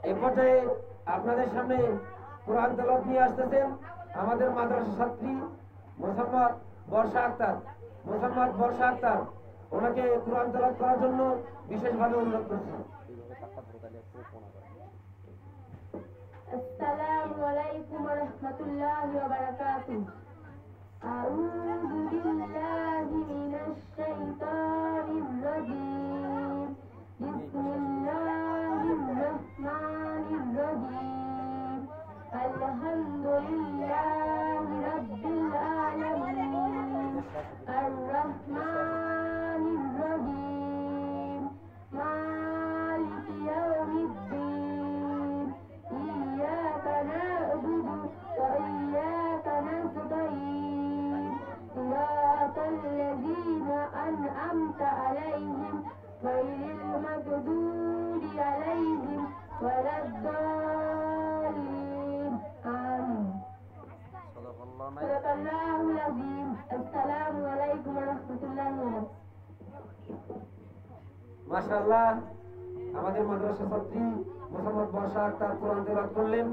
এই পর্যায়ে আপনাদের সামনে কোরআন তেলাওয়াত নিয়ে আসতেছেন আমাদের মাদ্রাসা ছাত্রী মোসাম্মদ বর্ষা আক্তার। ওনাকে কোরআন তেলাওয়াত করার জন্য বিশেষভাবে অনুরোধ করছি। আসসালামু আলাইকুম ওয়া রাহমাতুল্লাহি ওয়া বারাকাতুহু। আউযু বিল্লাহি মিনাশ শাইতানির রাজীম। বিসমিল্লাহির রাহমানির রাহিম। আলহামদুলিল্লাহি রাব্বিল আলামিন। আর-রাহমানির রাহিম। মালিকি ইয়াউমিদ্দিন। ইয়্যাকা না'বুদু ওয়া ইয়্যাকা নাস্তাঈন। সিরাতাল লাযীনা আন'আমতা আলাইহিম গায়রিল মাগদূবি আলাইহিম ওয়ালাদ-দাল্লিন। আমিন। সাদাকাল্লাহুল আযীম। আসসালামু আলাইকুম ওয়া রাহমাতুল্লাহি ওয়া বারাকাতুহু। মাশাআল্লাহ, আমাদের মাদ্রাসা ছাত্রী মোসাম্মদ বর্ষা আক্তার কোরআন তেলাওয়াত করলেন।